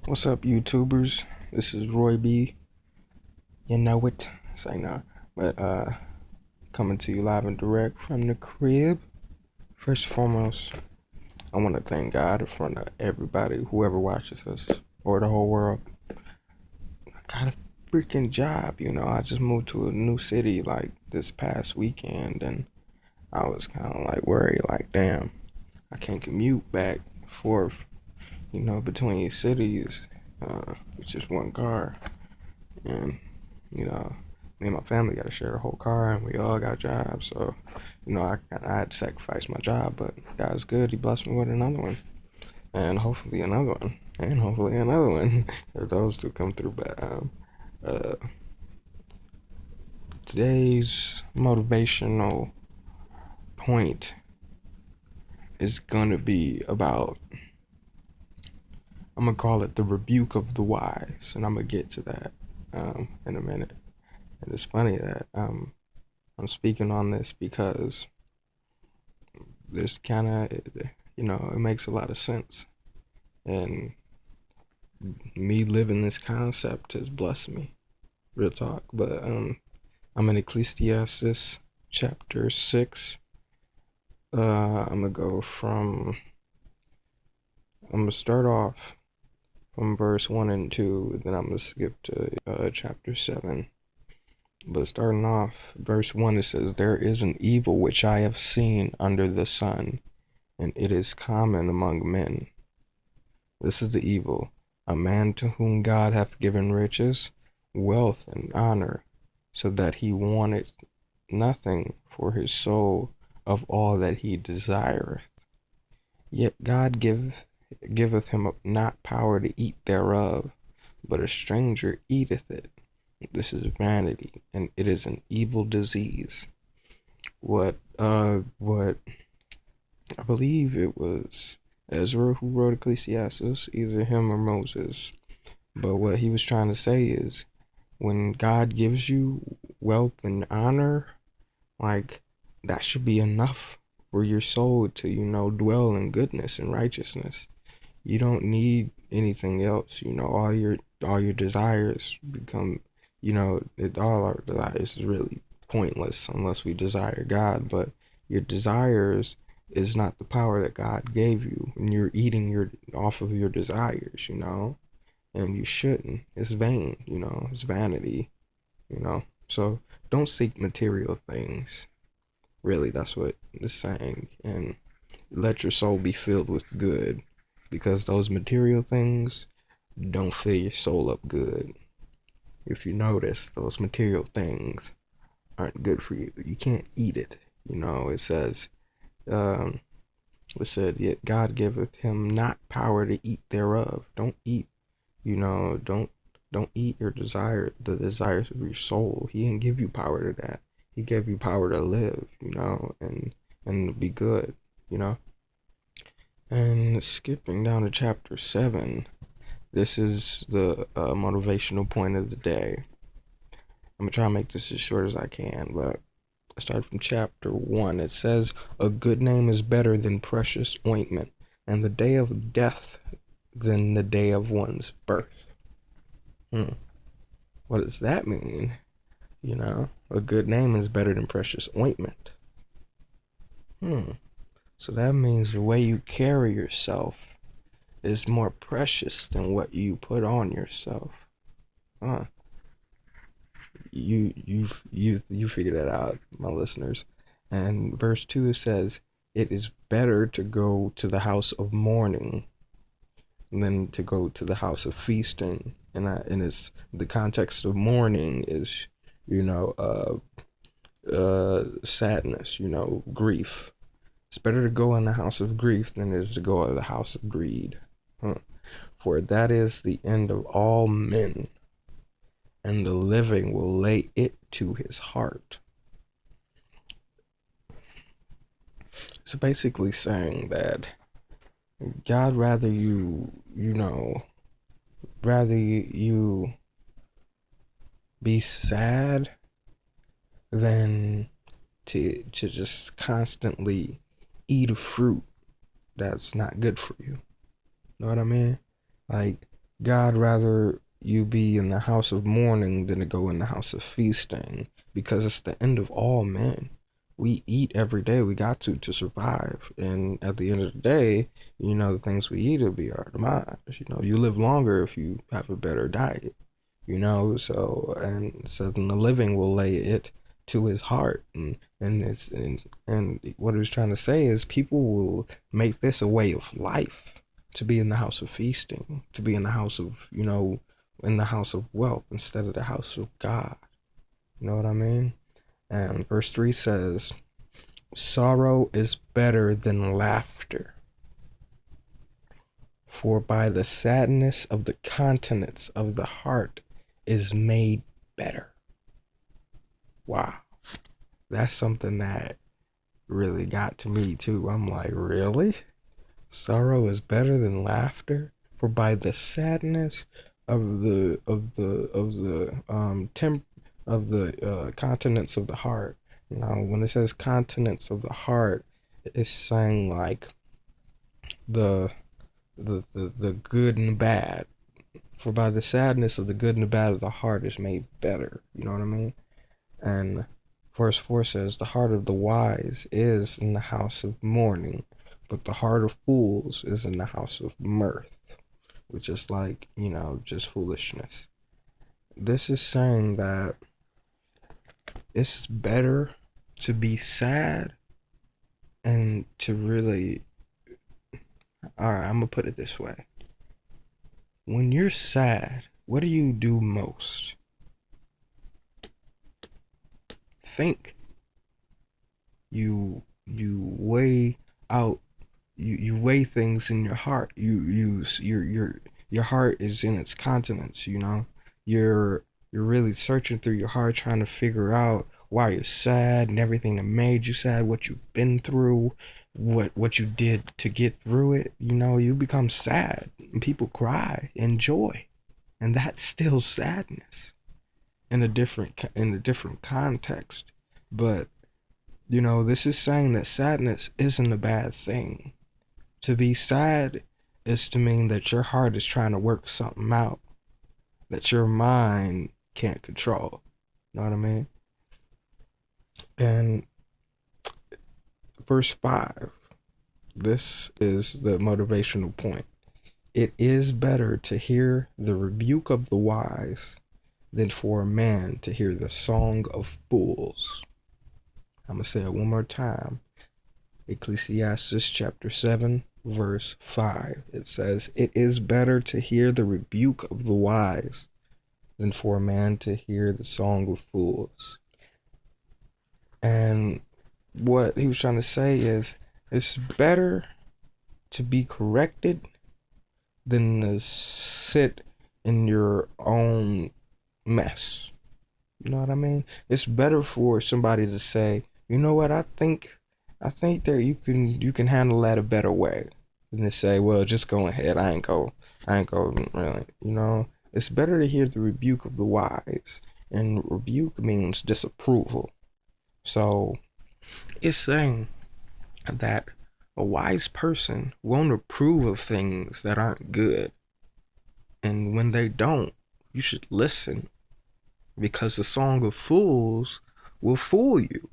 What's up, YouTubers? This is Roy B. You know it. Say no. But, coming to you live and direct from the crib. First and foremost, I want to thank God in front of everybody, whoever watches this, or the whole world. I got a freaking job, I just moved to a new city, like, this past weekend, and I was kind of, like, worried, like, damn, I can't commute back and forth, between cities, with just one car. And me and my family got to share the whole car, and we all got jobs. So, I had to sacrifice my job, but God's good. He blessed me with another one, and hopefully another one, and hopefully another one. If those two come through, but uh, today's motivational point is gonna be about. I'm gonna call it the rebuke of the wise, and I'm gonna get to that in a minute. And it's funny that I'm speaking on this because this kind of, it makes a lot of sense. And me living this concept has blessed me, real talk. But I'm in Ecclesiastes chapter 6. I'm going to start off from verse 1 and 2, then I'm going to skip to chapter 7. But starting off, verse 1, it says, "There is an evil which I have seen under the sun, and it is common among men. This is the evil, a man to whom God hath given riches, wealth, and honor, so that he wanteth nothing for his soul of all that he desireth. Yet God giveth him not power to eat thereof, but a stranger eateth it. This is vanity, and it is an evil disease." What I believe it was Ezra who wrote Ecclesiastes, either him or Moses. But what he was trying to say is, when God gives you wealth and honor, like, that should be enough for your soul to, dwell in goodness and righteousness. You don't need anything else. All your desires become, all our desires is really pointless unless we desire God. But your desires is not the power that God gave you, and you're eating off of your desires, and you shouldn't. It's vain, it's vanity, So don't seek material things. Really, that's what it's saying. And let your soul be filled with good, because those material things don't fill your soul up good. If you notice, those material things aren't good for you. You can't eat it. It says, um, it said, "Yet God giveth him not power to eat thereof." Don't eat, don't eat the desires of your soul. He didn't give you power to that. He gave you power to live, and be good, you know. And skipping down to chapter 7, this is the motivational point of the day. I'm gonna try to make this as short as I can, but I start from chapter 1. It says, "A good name is better than precious ointment, and the day of death than the day of one's birth." What does that mean? A good name is better than precious ointment. So that means the way you carry yourself is more precious than what you put on yourself. You figure that out, my listeners. And verse 2 says, "It is better to go to the house of mourning than to go to the house of feasting." And it's the context of mourning is, sadness, grief. It's better to go in the house of grief than it is to go to the house of greed. For that is the end of all men, and the living will lay it to his heart. It's basically saying that God rather you be sad than to just constantly eat a fruit that's not good for you. Know what I mean? Like, God rather you be in the house of mourning than to go in the house of feasting, because it's the end of all men. We eat every day. We got to survive. And at the end of the day, the things we eat will be our demise. You live longer if you have a better diet. So, and it says, and the living will lay it to his heart. And what he was trying to say is people will make this a way of life, to be in the house of feasting, to be in the house of, in the house of wealth instead of the house of God. You know what I mean? And verse 3 says, sorrow is better than laughter, for by the sadness of the countenance of the heart is made better. Wow. That's something that really got to me too. I'm like, really? Sorrow is better than laughter, for by the sadness of the continence of the heart. When it says continence of the heart, it's saying like the good and bad. For by the sadness of the good and the bad of the heart is made better. You know what I mean? And verse 4 says, the heart of the wise is in the house of mourning, but the heart of fools is in the house of mirth, which is like, just foolishness. This is saying that it's better to be sad and to really, all right, I'm going to put it this way. When you're sad, what do you do most? Think. You weigh out, you weigh things in your heart. You use your heart is in its continence. You're really searching through your heart, trying to figure out why you're sad and everything that made you sad, what you've been through, what you did to get through it. You become sad and people cry in joy, and that's still sadness in a different context. But this is saying that sadness isn't a bad thing. To be sad is to mean that your heart is trying to work something out that your mind can't control. You know what I mean? And verse 5, this is the motivational point. It is better to hear the rebuke of the wise than for a man to hear the song of fools. I'm going to say it one more time. Ecclesiastes chapter 7, verse 5. It says, it is better to hear the rebuke of the wise than for a man to hear the song of fools. And what he was trying to say is, it's better to be corrected than to sit in your own mess. You know what I mean? It's better for somebody to say, you know what, I think that you can handle that a better way than to say, well, just go ahead. I ain't go really. It's better to hear the rebuke of the wise, and rebuke means disapproval. So it's saying that a wise person won't approve of things that aren't good, and when they don't, you should listen, because the song of fools will fool you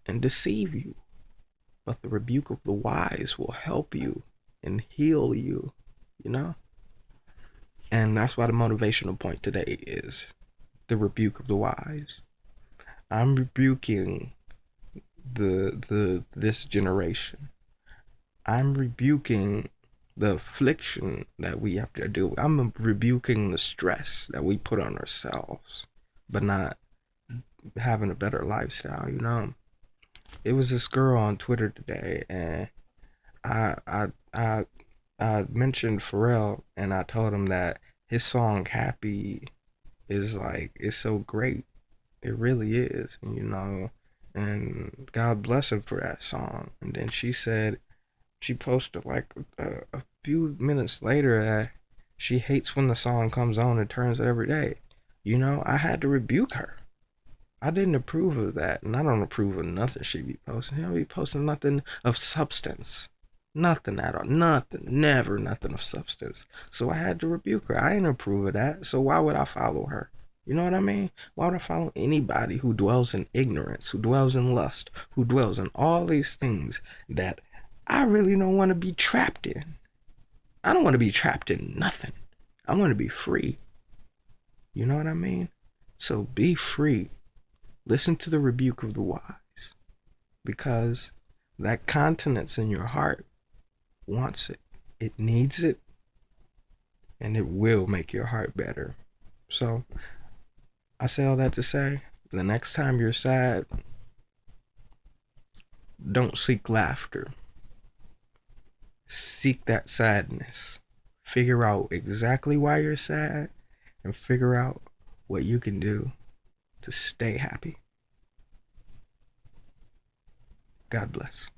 and deceive you, but the rebuke of the wise will help you and heal you. And that's why the motivational point today is the rebuke of the wise. I'm rebuking this generation. I'm rebuking the affliction that we have to do. I'm rebuking the stress that we put on ourselves, but not having a better lifestyle. It was this girl on Twitter today, and I mentioned Pharrell, and I told him that his song "Happy" is so great. It really is, and God bless him for that song. And then she posted like a few minutes later that she hates when the song comes on and turns it every day. I had to rebuke her. I didn't approve of that, and I don't approve of nothing she be posting. She don't be posting nothing of substance. Nothing at all. Nothing. Never nothing of substance. So I had to rebuke her. I ain't approve of that. So why would I follow her? You know what I mean? Why would I follow anybody who dwells in ignorance, who dwells in lust, who dwells in all these things that I really don't want to be trapped in? I don't want to be trapped in nothing. I want to be free. You know what I mean? So be free. Listen to the rebuke of the wise, because that continence in your heart wants it. It needs it, and it will make your heart better. So I say all that to say, the next time you're sad, don't seek laughter. Seek that sadness. Figure out exactly why you're sad and figure out what you can do to stay happy. God bless.